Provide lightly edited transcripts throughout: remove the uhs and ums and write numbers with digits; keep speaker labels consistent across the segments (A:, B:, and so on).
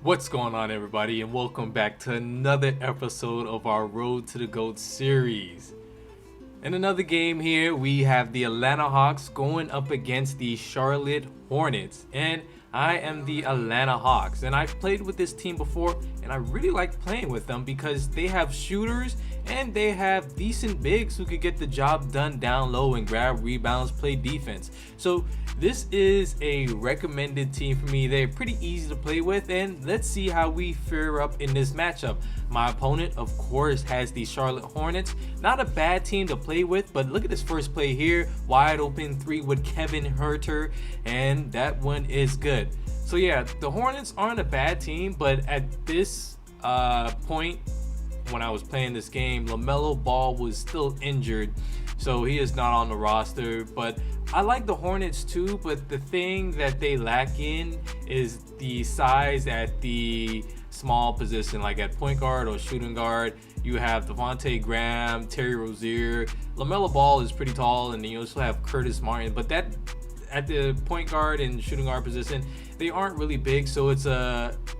A: What's going on, everybody, and welcome back to another episode of our Road to the GOAT series. In another game here, we have the Atlanta Hawks going up against the Charlotte Hornets, and I am the Atlanta Hawks, and I've played with this team before, and I really like playing with them because they have shooters and they have decent bigs who could get the job done down low and grab rebounds, play defense. So this is a recommended team for me. They're pretty easy to play with, and let's see how we fare up in this matchup. My opponent, of course, has the Charlotte Hornets. Not a bad team to play with, but look at this first play here. Wide open three with Kevin Herter, and that one is good. So yeah, the Hornets aren't a bad team, but at this point, when I was playing this game, LaMelo Ball was still injured, so he is not on the roster. But I like the Hornets too, but the thing that they lack in is the size at the small position, like at point guard or shooting guard. You have Devontae Graham, Terry Rozier. LaMelo Ball is pretty tall, and then you also have Curtis Martin, but that at the point guard and shooting guard position, they aren't really big, so it's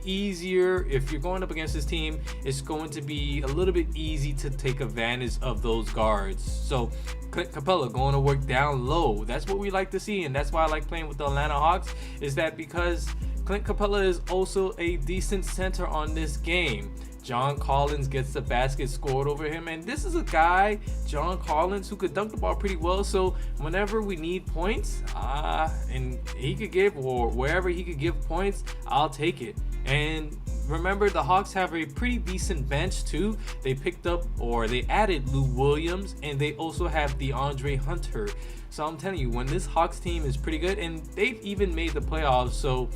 A: easier. If you're going up against this team, it's going to be a little bit easy to take advantage of those guards. So Clint Capella going to work down low. That's what we like to see, and that's why I like playing with the Atlanta Hawks, is that because Clint Capella is also a decent center on this game. John Collins gets the basket scored over him, and this is a guy, John Collins, who could dunk the ball pretty well. So whenever we need points, and he could give, or wherever he could give points, I'll take it. And remember, the Hawks have a pretty decent bench too. They picked up, or they added Lou Williams, and they also have DeAndre Hunter. So I'm telling you, when this Hawks team is pretty good, and they've even made the playoffs, so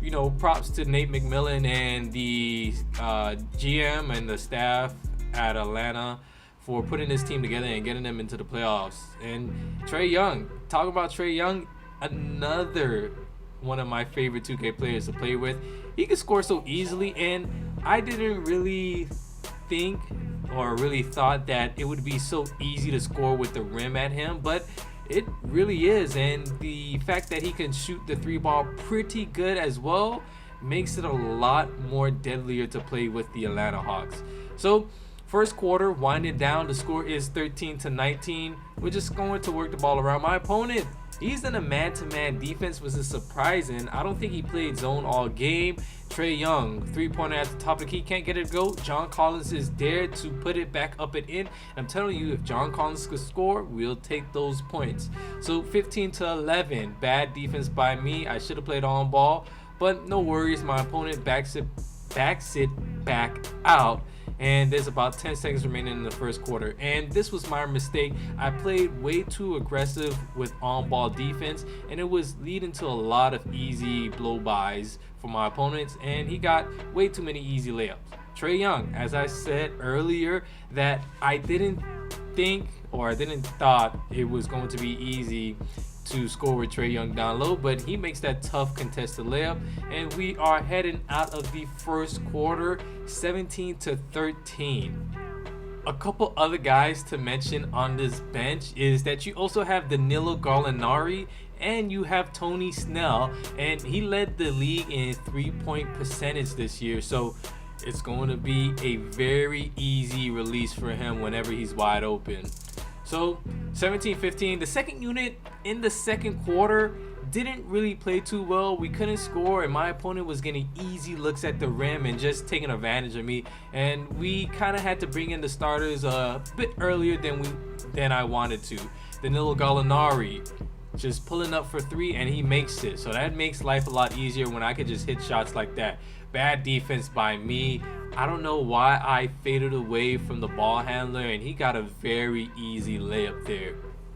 A: you know, props to Nate McMillan and the GM and the staff at Atlanta for putting this team together and getting them into the playoffs. And Trae Young, talk about Trae Young, another one of my favorite 2K players to play with. He can score so easily, and I didn't really think or really thought that it would be so easy to score with the rim at him, but it really is. And the fact that he can shoot the three ball pretty good as well makes it a lot more deadlier to play with the Atlanta Hawks. So first quarter winding down, the score is 13-19. We're just going to work the ball around my opponent. He's in a man-to-man defense, which is surprising. I don't think he played zone all game. Trae Young, three-pointer at the top of the key, can't get it to go. John Collins is there to put it back up and in. I'm telling you, if John Collins could score, we'll take those points. So 15-11, bad defense by me. I should have played on ball, but no worries. My opponent backs it back out. And there's about 10 seconds remaining in the first quarter. And this was my mistake. I played way too aggressive with on-ball defense, and it was leading to a lot of easy blow-bys for my opponents, and he got way too many easy layups. Trae Young, as I said earlier, that I didn't think, or I didn't thought it was going to be easy to score with Trae Young down low, but he makes that tough contested layup, and we are heading out of the first quarter 17-13. A couple other guys to mention on this bench is that you also have Danilo Gallinari and you have Tony Snell, and he led the league in three-point percentage this year, so it's going to be a very easy release for him whenever he's wide open. So 17-15, the second unit in the second quarter didn't really play too well. We couldn't score, and my opponent was getting easy looks at the rim and just taking advantage of me. And we kind of had to bring in the starters a bit earlier than I wanted to. Danilo Gallinari just pulling up for three, and he makes it. So that makes life a lot easier when I could just hit shots like that. Bad defense by me. I don't know why I faded away from the ball handler, and he got a very easy layup there.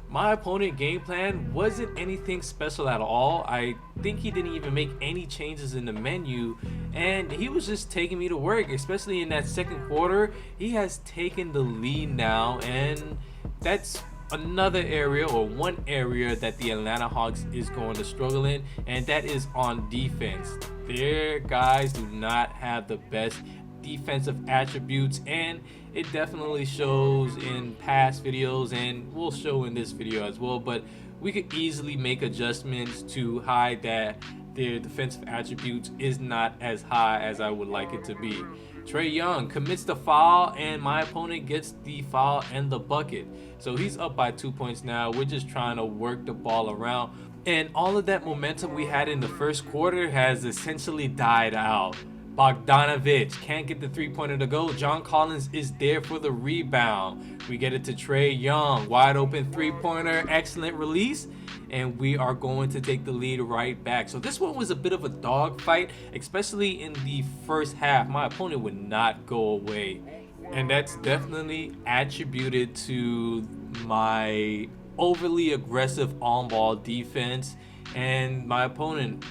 A: My opponent game plan wasn't anything special at all. I think he didn't even make any changes in the menu, and he was just taking me to work, especially in that second quarter. He has taken the lead now, and that's another area, or one area, that the Atlanta Hawks is going to struggle in, and that is on defense. Their guys do not have the best defensive attributes, and it definitely shows in past videos and will show in this video as well, but we could easily make adjustments to hide that their defensive attributes is not as high as I would like it to be. Trae Young commits the foul, and my opponent gets the foul and the bucket. So he's up by 2 points now. We're just trying to work the ball around. And all of that momentum we had in the first quarter has essentially died out. Bogdanovic can't get the three-pointer to go. John Collins is there for the rebound. We get it to Trae Young. Wide open three-pointer. Excellent release. And we are going to take the lead right back. So this one was a bit of a dogfight, especially in the first half. My opponent would not go away. And that's definitely attributed to my overly aggressive on-ball defense. And my opponent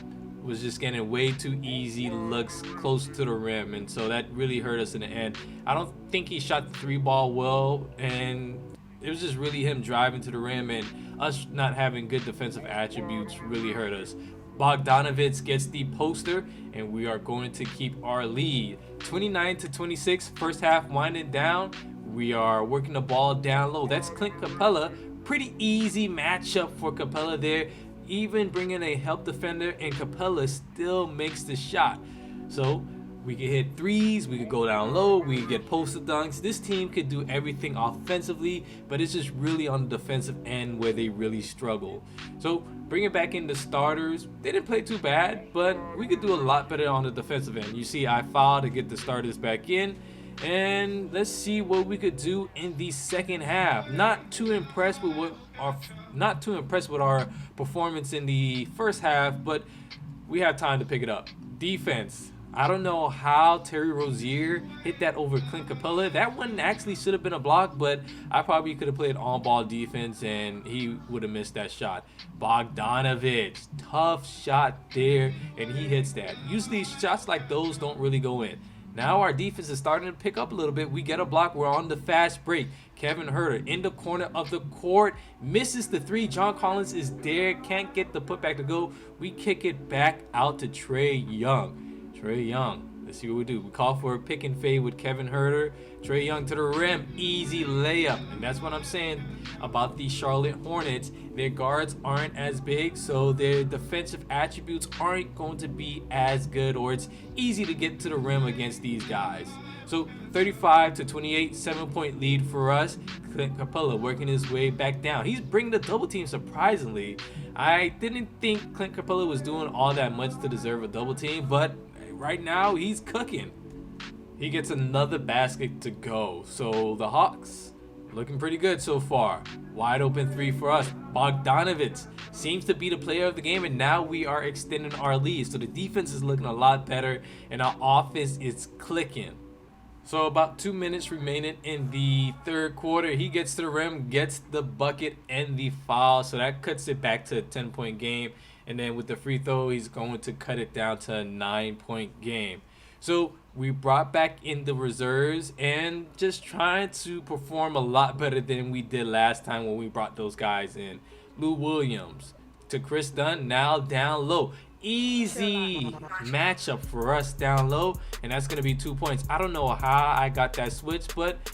A: was just getting way too easy looks close to the rim, and so that really hurt us in the end. I don't think he shot the three ball well, and it was just really him driving to the rim, and us not having good defensive attributes really hurt us. Bogdanovic gets the poster, and we are going to keep our lead. 29-26, first half winding down. We are working the ball down low. That's Clint Capella. Pretty easy matchup for Capella there. Even bringing a help defender, and Capella still makes the shot. So we could hit threes, we could go down low, we could get poster dunks. This team could do everything offensively, but it's just really on the defensive end where they really struggle. So bringing back in the starters, they didn't play too bad, but we could do a lot better on the defensive end. You see I fouled to get the starters back in. And let's see what we could do in the second half. Not too impressed with our performance in the first half, but we have time to pick it up. Defense. I don't know how Terry Rozier hit that over Clint Capella. That one actually should have been a block, but I probably could have played on-ball defense and he would have missed that shot. Bogdanovic, tough shot there, and he hits that. Usually shots like those don't really go in. Now our defense is starting to pick up a little bit. We get a block. We're on the fast break. Kevin Huerter in the corner of the court. Misses the three. John Collins is there. Can't get the putback to go. We kick it back out to Trae Young. Trae Young. Let's see what we do. We call for a pick and fade with Kevin Huerter. Trae Young to the rim. Easy layup. And that's what I'm saying about the Charlotte Hornets. Their guards aren't as big, so their defensive attributes aren't going to be as good, or it's easy to get to the rim against these guys. So 35-28, 7-point lead for us. Clint Capella working his way back down. He's bringing the double team surprisingly. I didn't think Clint Capella was doing all that much to deserve a double team, but right now he's cooking. He gets another basket to go. So the Hawks looking pretty good so far. Wide open three for us. Bogdanovic seems to be the player of the game, and now we are extending our lead. So the defense is looking a lot better, and our offense is clicking. So about 2 minutes remaining in the third quarter. He gets to the rim, gets the bucket and the foul. So that cuts it back to a 10-point game. And then with the free throw, he's going to cut it down to a 9-point game. So we brought back in the reserves and just trying to perform a lot better than we did last time when we brought those guys in. Lou Williams to Chris Dunn, now down low. Easy matchup for us down low, and that's going to be 2 points. I don't know how I got that switch, but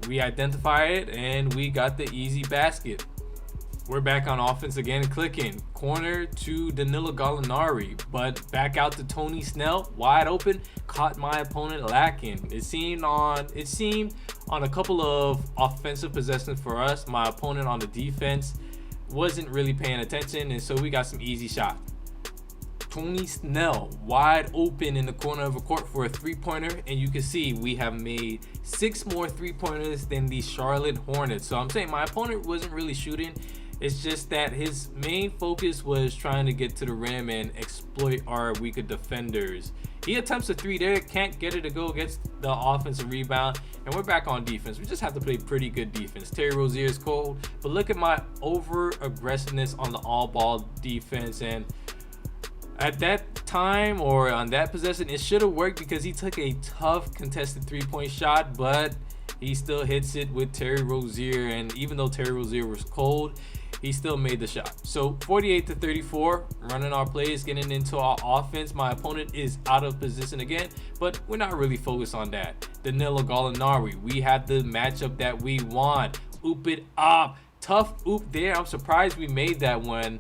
A: we identified it and we got the easy basket. We're back on offense again, clicking. Corner to Danilo Gallinari, but back out to Tony Snell, wide open, caught my opponent lacking. It seemed on a couple of offensive possessions for us. My opponent on the defense wasn't really paying attention, and so we got some easy shots. Tony Snell wide open in the corner of a court for a three-pointer, and you can see we have made 6 more three-pointers than the Charlotte Hornets. So I'm saying my opponent wasn't really shooting. It's just that his main focus was trying to get to the rim and exploit our weaker defenders. He attempts a three there, can't get it to go, gets the offensive rebound, and we're back on defense. We just have to play pretty good defense. Terry Rozier is cold, but look at my over-aggressiveness on the all-ball defense, and at that time or on that possession, it should have worked because he took a tough contested three-point shot, but he still hits it with Terry Rozier, and even though Terry Rozier was cold, he still made the shot. So 48-34, running our plays, getting into our offense. My opponent is out of position again, but we're not really focused on that. Danilo Gallinari, we had the matchup that we want. Oop it up. Tough oop there. I'm surprised we made that one.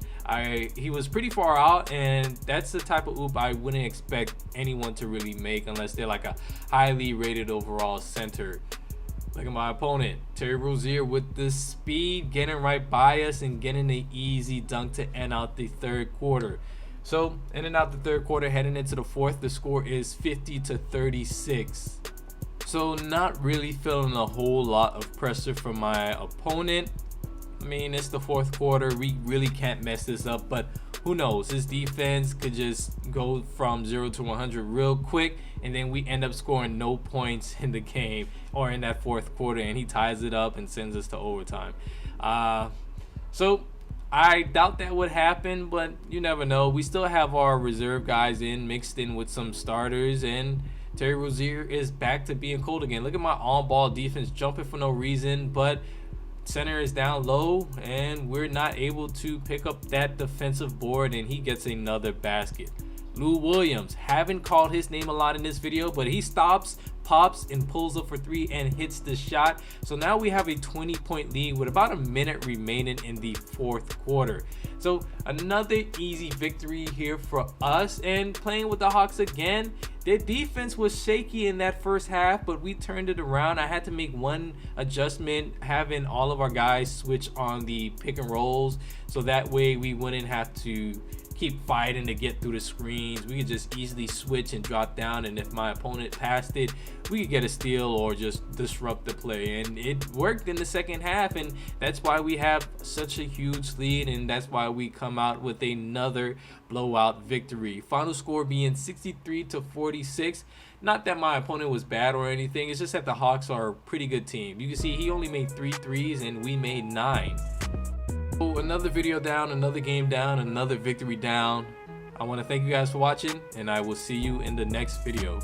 A: He was pretty far out, and that's the type of oop I wouldn't expect anyone to really make unless they're like a highly rated overall center. Look at my opponent, Terry Rozier, with the speed, getting right by us and getting the easy dunk to end out the third quarter. So, in and out the third quarter, heading into the fourth, the score is 50-36. So, not really feeling a whole lot of pressure from my opponent. I mean, it's the fourth quarter. We really can't mess this up, but who knows? His defense could just go from 0 to 100 real quick, and then we end up scoring no points in the game or in that fourth quarter, and he ties it up and sends us to overtime. So I doubt that would happen, but you never know. We still have our reserve guys mixed in with some starters, and Terry Rozier is back to being cold again. Look at my on-ball defense jumping for no reason, but center is down low, and we're not able to pick up that defensive board, and he gets another basket. Lou Williams, haven't called his name a lot in this video, but he stops, pops, and pulls up for three and hits the shot. So now we have a 20-point lead with about a minute remaining in the fourth quarter. So another easy victory here for us. And playing with the Hawks again, their defense was shaky in that first half, but we turned it around. I had to make one adjustment, having all of our guys switch on the pick and rolls, so that way we wouldn't have to keep fighting to get through the screens. We could just easily switch and drop down, and if my opponent passed it, we could get a steal or just disrupt the play. And it worked in the second half, and that's why we have such a huge lead, and that's why we come out with another blowout victory. Final score being 63-46. Not that my opponent was bad or anything, it's just that the Hawks are a pretty good team. You can see he only made 3 threes and we made 9. So another video down, another game down, another victory down. I want to thank you guys for watching, and I will see you in the next video.